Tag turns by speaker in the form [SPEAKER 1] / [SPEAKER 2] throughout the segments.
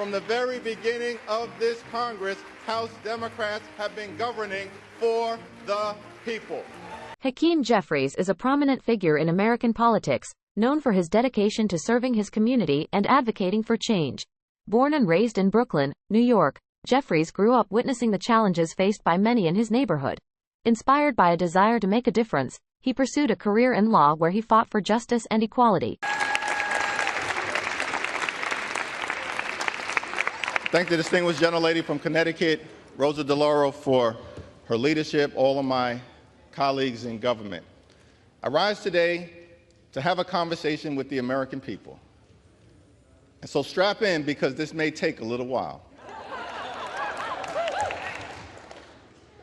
[SPEAKER 1] from the very beginning of this Congress, House Democrats have been governing for the people.
[SPEAKER 2] HAKEEM Jeffries is a prominent figure in American politics, known for his dedication to serving his community and advocating for change. Born and raised in Brooklyn, New York, Jeffries grew up witnessing the challenges faced by many in his neighborhood. Inspired by a desire to make a difference, he pursued a career in law where he fought for justice and equality.
[SPEAKER 1] Thank the distinguished gentlelady from Connecticut, Rosa DeLauro, for her leadership, all of my colleagues in government. I rise today to have a conversation with the American people. And so strap in, because this may take a little while.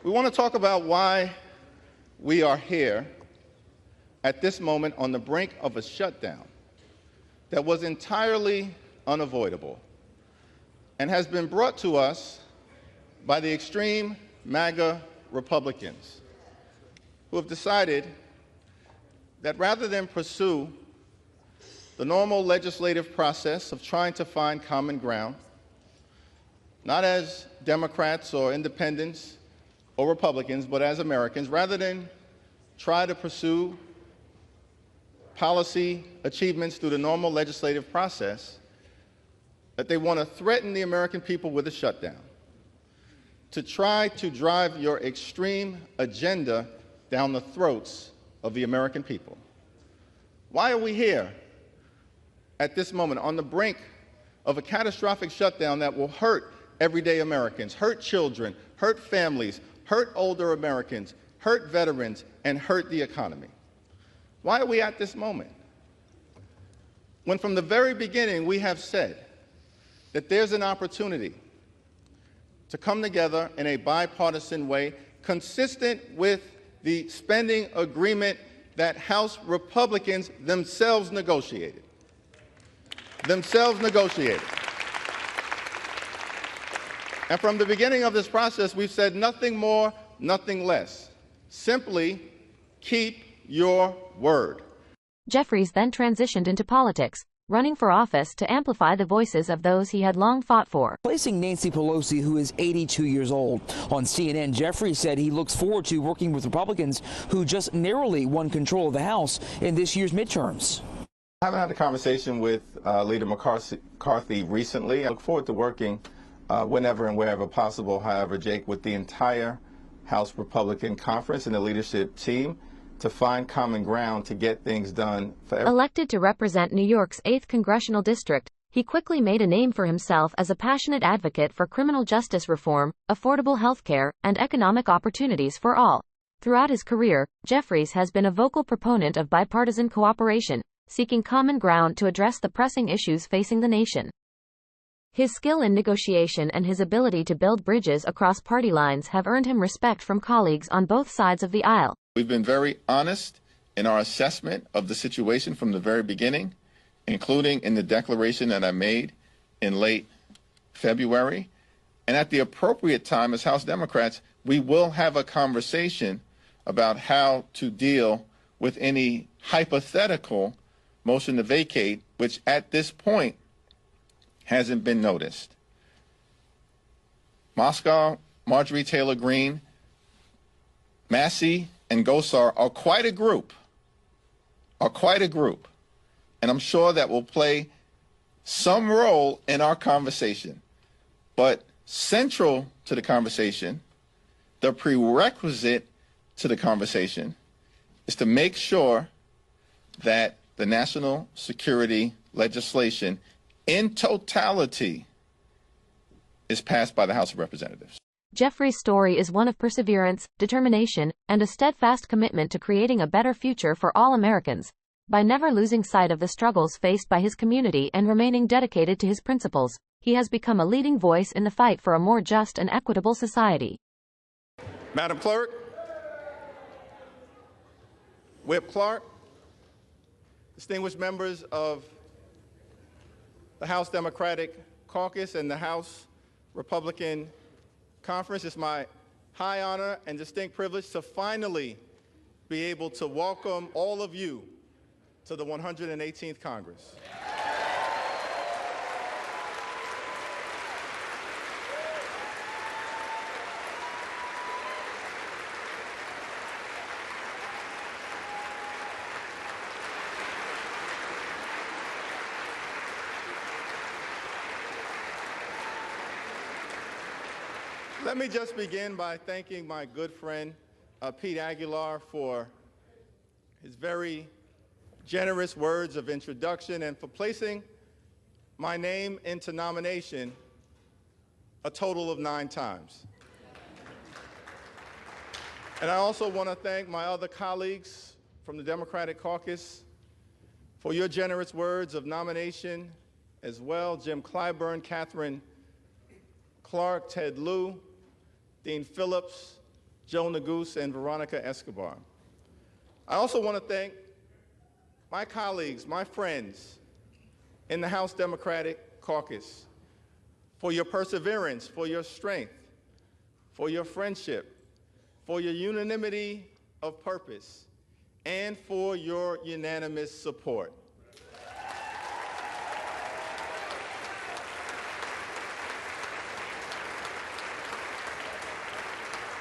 [SPEAKER 1] We want to talk about why we are here at this moment on the brink of a shutdown that was entirely unavoidable and has been brought to us by the extreme MAGA Republicans, who have decided that rather than pursue the normal legislative process of trying to find common ground, not as Democrats or independents or Republicans, but as Americans, rather than try to pursue policy achievements through the normal legislative process, that they want to threaten the American people with a shutdown, to try to drive your extreme agenda down the throats of the American people. Why are we here at this moment on the brink of a catastrophic shutdown that will hurt everyday Americans, hurt children, hurt families, hurt older Americans, hurt veterans, and hurt the economy? Why are we at this moment when from the very beginning we have said that there's an opportunity to come together in a bipartisan way consistent with the spending agreement that House Republicans themselves negotiated. And from the beginning of this process, we've said nothing more, nothing less. Simply keep your word.
[SPEAKER 2] Jeffries then transitioned into politics, running for office to amplify the voices of those he had long fought for.
[SPEAKER 3] Placing Nancy Pelosi, who is 82 years old. On CNN, Jeffries said he looks forward to working with Republicans who just narrowly won control of the House in this year's midterms.
[SPEAKER 1] I haven't had a conversation with Leader McCarthy recently. I look forward to working whenever and wherever possible, however, Jake, with the entire House Republican Conference and the leadership team to find common ground to get things done for everyone.
[SPEAKER 2] Elected to represent New York's 8th congressional district, he quickly made a name for himself as a passionate advocate for criminal justice reform, affordable health care, and economic opportunities for all. Throughout his career, Jeffries has been a vocal proponent of bipartisan cooperation, seeking common ground to address the pressing issues facing the nation. His skill in negotiation and his ability to build bridges across party lines have earned him respect from colleagues on both sides of the aisle.
[SPEAKER 1] We've been very honest in our assessment of the situation from the very beginning, including in the declaration that I made in late February. And at the appropriate time, as House Democrats, we will have a conversation about how to deal with any hypothetical motion to vacate, which at this point hasn't been noticed. Moscow, Marjorie Taylor Greene, Massey, and Gosar are quite a group, and I'm sure that will play some role in our conversation. But central to the conversation, the prerequisite to the conversation, is to make sure that the national security legislation in totality is passed by the House of Representatives.
[SPEAKER 2] Jeffries' story is one of perseverance, determination, and a steadfast commitment to creating a better future for all Americans. By never losing sight of the struggles faced by his community and remaining dedicated to his principles, he has become a leading voice in the fight for a more just and equitable society.
[SPEAKER 1] Madam Clerk, Whip Clark, distinguished members of the House Democratic Caucus and the House Republican Conference, it's my high honor and distinct privilege to finally be able to welcome all of you to the 118th Congress. Let me just begin by thanking my good friend, Pete Aguilar, for his very generous words of introduction and for placing my name into nomination a total of 9 times. And I also want to thank my other colleagues from the Democratic caucus for your generous words of nomination as well. Jim Clyburn, Catherine Clark, Ted Lieu, Dean Phillips, Joe Neguse, and Veronica Escobar. I also want to thank my colleagues, my friends in the House Democratic caucus for your perseverance, for your strength, for your friendship, for your unanimity of purpose, and for your unanimous support.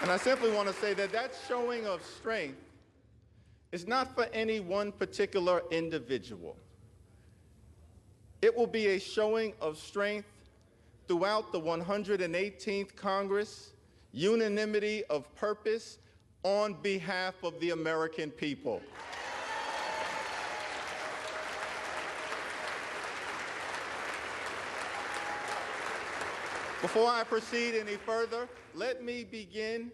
[SPEAKER 1] And I simply want to say that that showing of strength is not for any one particular individual. It will be a showing of strength throughout the 118th Congress, unanimity of purpose on behalf of the American people. Before I proceed any further, let me begin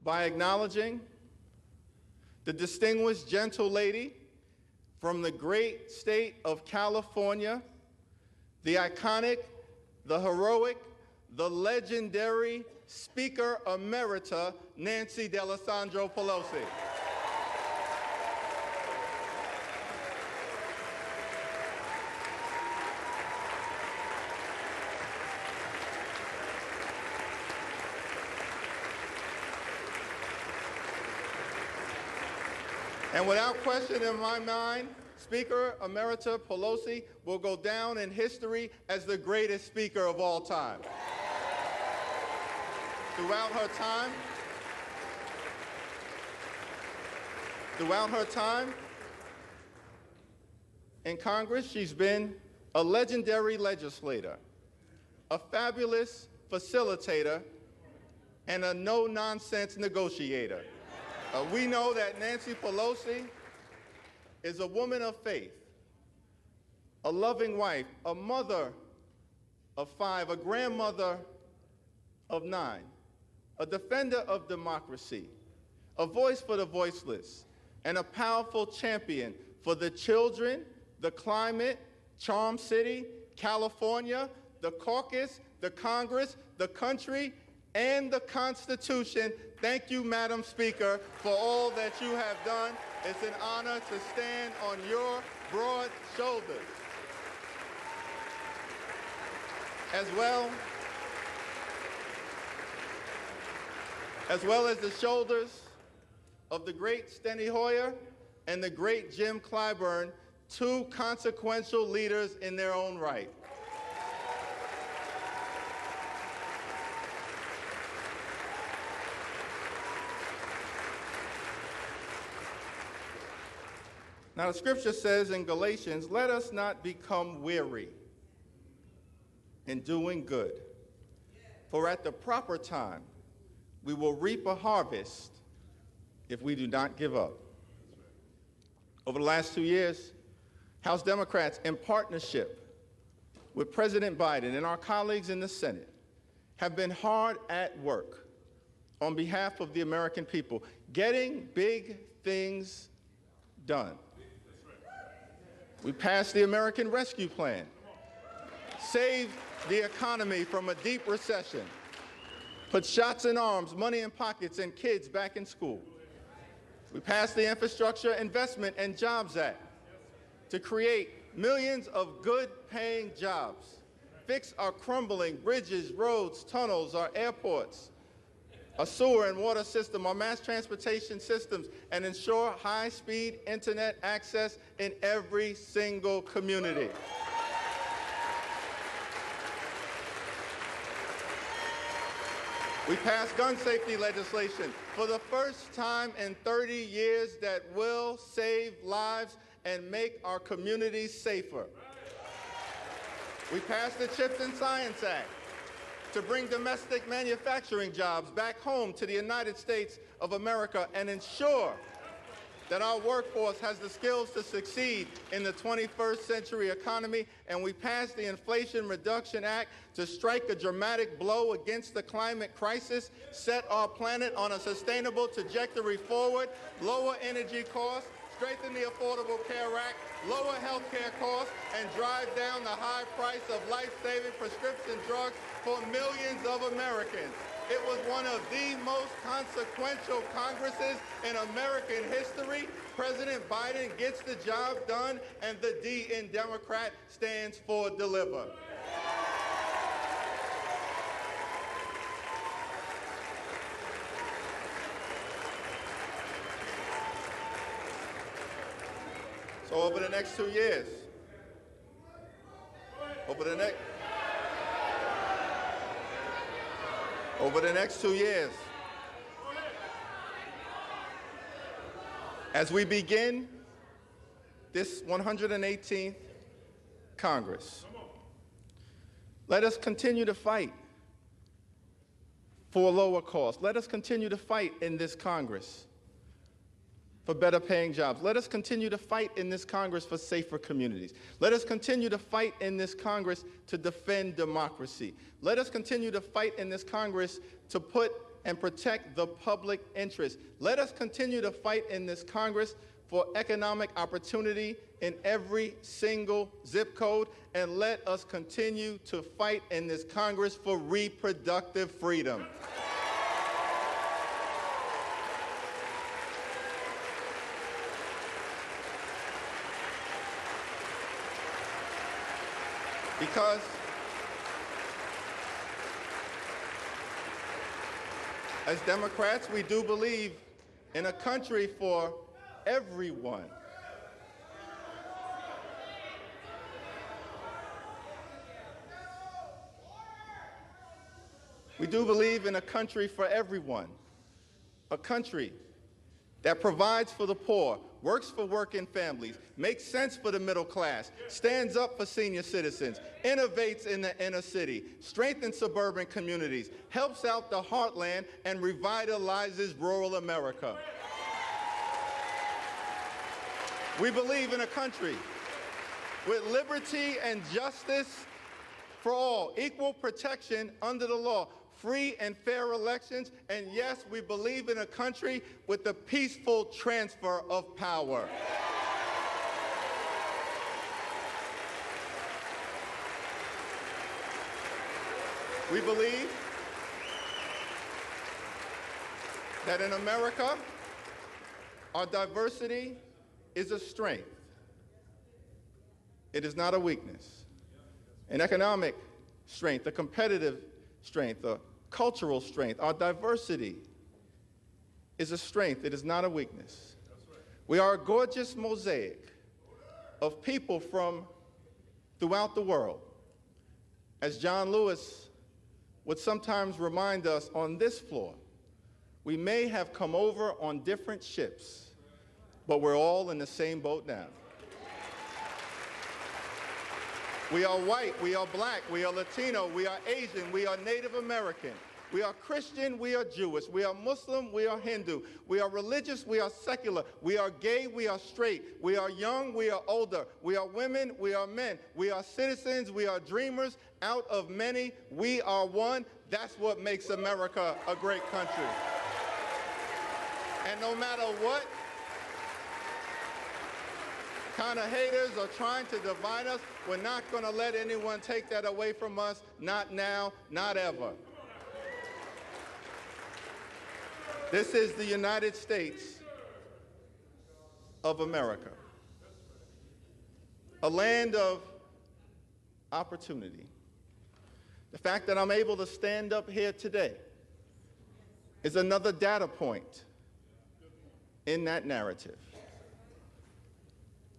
[SPEAKER 1] by acknowledging the distinguished gentle lady from the great state of California, the iconic, the heroic, the legendary Speaker Emerita, Nancy D'Alessandro Pelosi. And without question in my mind, Speaker Emerita Pelosi will go down in history as the greatest speaker of all time. Throughout her time in Congress, she's been a legendary legislator, a fabulous facilitator, and a no-nonsense negotiator. We know that Nancy Pelosi is a woman of faith, a loving wife, a mother of 5, a grandmother of 9, a defender of democracy, a voice for the voiceless, and a powerful champion for the children, the climate, Charm City, California, the caucus, the Congress, the country, and the Constitution. Thank you, Madam Speaker, for all that you have done. It's an honor to stand on your broad shoulders, as well as the shoulders of the great Steny Hoyer and the great Jim Clyburn, 2 consequential leaders in their own right. Now, the scripture says in Galatians, let us not become weary in doing good, for at the proper time we will reap a harvest if we do not give up. Over the last 2 years, House Democrats, in partnership with President Biden and our colleagues in the Senate, have been hard at work on behalf of the American people, getting big things done. We passed the American Rescue Plan, saved the economy from a deep recession, put shots in arms, money in pockets, and kids back in school. We passed the Infrastructure Investment and Jobs Act to create millions of good-paying jobs, fix our crumbling bridges, roads, tunnels, our airports, a sewer and water system, our mass transportation systems, and ensure high-speed internet access in every single community. We passed gun safety legislation for the first time in 30 years that will save lives and make our communities safer. We passed the Chips and Science Act to bring domestic manufacturing jobs back home to the United States of America and ensure that our workforce has the skills to succeed in the 21st century economy. And we passed the Inflation Reduction Act to strike a dramatic blow against the climate crisis, set our planet on a sustainable trajectory forward, lower energy costs, strengthen the Affordable Care Act, lower health care costs, and drive down the high price of life-saving prescription drugs for millions of Americans. It was one of the most consequential Congresses in American history. President Biden gets the job done, and the D in Democrat stands for deliver. So over the next 2 years, over the next 2 years, as we begin this 118th Congress, let us continue to fight for lower costs. Let us continue to fight in this Congress for better paying jobs. Let us continue to fight in this Congress for safer communities. Let us continue to fight in this Congress to defend democracy. Let us continue to fight in this Congress to put and protect the public interest. Let us continue to fight in this Congress for economic opportunity in every single zip code. And let us continue to fight in this Congress for reproductive freedom. Because as Democrats, we do believe in a country for everyone. We do believe in a country for everyone, a country that provides for the poor, works for working families, makes sense for the middle class, stands up for senior citizens, innovates in the inner city, strengthens suburban communities, helps out the heartland, and revitalizes rural America. We believe in a country with liberty and justice for all, equal protection under the law, free and fair elections, and yes, we believe in a country with the peaceful transfer of power. We believe that in America, our diversity is a strength. It is not a weakness. An economic strength, a competitive strength, a cultural strength. Our diversity is a strength. It is not a weakness. We are a gorgeous mosaic of people from throughout the world. As John Lewis would sometimes remind us on this floor, we may have come over on different ships, but we're all in the same boat now. We are white, we are black, we are Latino, we are Asian, we are Native American, we are Christian, we are Jewish, we are Muslim, we are Hindu, we are religious, we are secular, we are gay, we are straight, we are young, we are older, we are women, we are men, we are citizens, we are dreamers. Out of many, we are one. That's what makes America a great country. And no matter what kind of haters are trying to divide us, we're not going to let anyone take that away from us. Not now, not ever. This is the United States of America, a land of opportunity. The fact that I'm able to stand up here today is another data point in that narrative.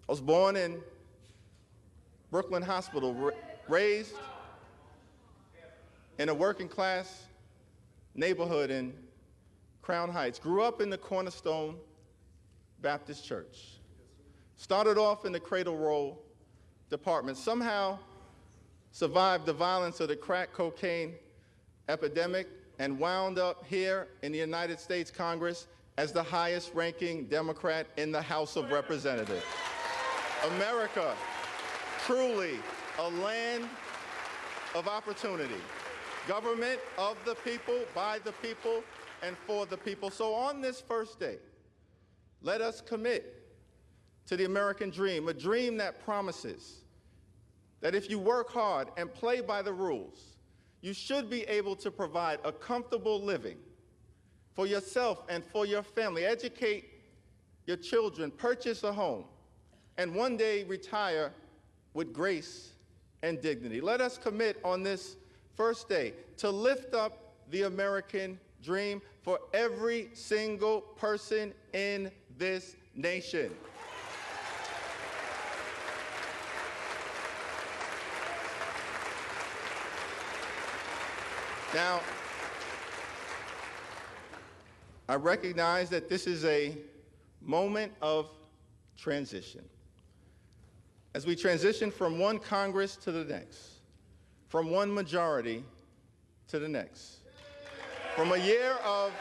[SPEAKER 1] I was born in Brooklyn Hospital, raised in a working class neighborhood in Crown Heights, grew up in the Cornerstone Baptist Church, started off in the cradle roll department, somehow survived the violence of the crack cocaine epidemic and wound up here in the United States Congress as the highest-ranking Democrat in the House of Representatives. America, truly a land of opportunity. Government of the people, by the people, and for the people. So on this first day, let us commit to the American dream, a dream that promises that if you work hard and play by the rules, you should be able to provide a comfortable living for yourself and for your family, educate your children, purchase a home, and one day retire with grace and dignity. Let us commit on this first day to lift up the American dream for every single person in this nation. Now, I recognize that this is a moment of transition. As we transition from one Congress to the next, from one majority to the next, from a year of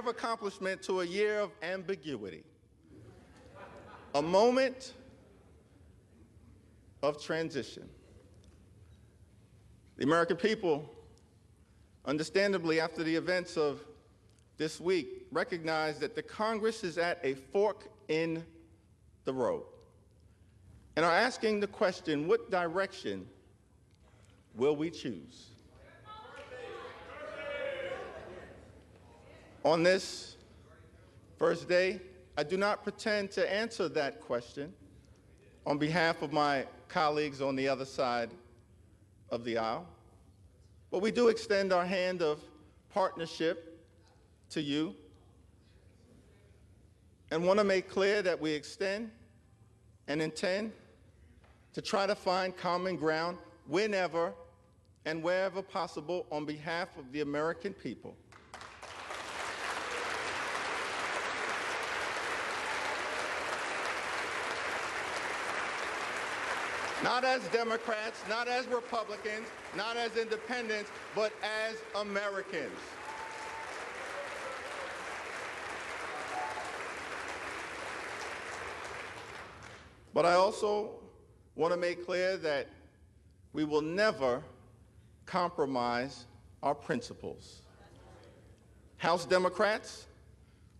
[SPEAKER 1] accomplishment to a year of ambiguity, a moment of transition. The American people, understandably, after the events of this week, recognize that the Congress is at a fork in the road and are asking the question, what direction will we choose? On this first day, I do not pretend to answer that question on behalf of my colleagues on the other side of the aisle, but we do extend our hand of partnership to you and want to make clear that we extend and intend to try to find common ground whenever and wherever possible on behalf of the American people. Not as Democrats, not as Republicans, not as independents, but as Americans. But I also want to make clear that we will never compromise our principles. House Democrats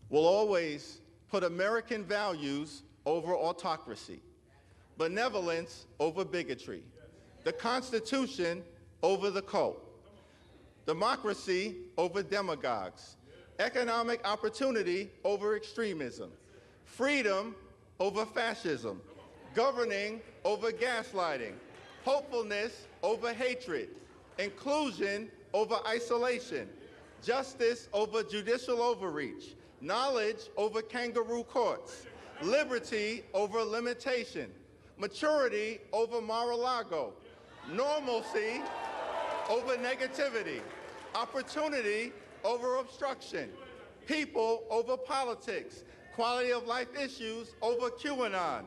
[SPEAKER 1] will always put American values over autocracy, benevolence over bigotry, the Constitution over the cult, democracy over demagogues, economic opportunity over extremism, freedom over fascism, governing over gaslighting, hopefulness over hatred, inclusion over isolation, justice over judicial overreach, knowledge over kangaroo courts, liberty over limitation, maturity over Mar-a-Lago, normalcy over negativity, opportunity over obstruction, people over politics, quality of life issues over QAnon,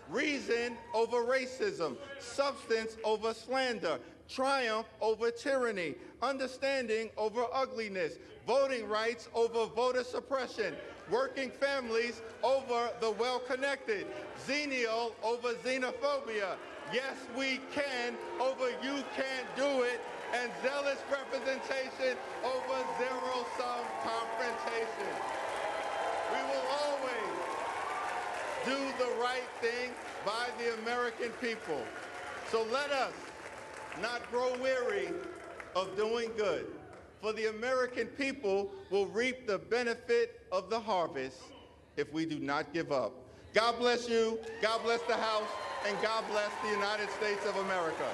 [SPEAKER 1] reason over racism, substance over slander, triumph over tyranny, understanding over ugliness, voting rights over voter suppression, working families over the well-connected, xenial over xenophobia, yes we can over you can't do it, and zealous representation over zero-sum confrontation. We will always do the right thing by the American people. So let us not grow weary of doing good, for the American people will reap the benefit of the harvest if we do not give up. God bless you, God bless the House, and God bless the United States of America.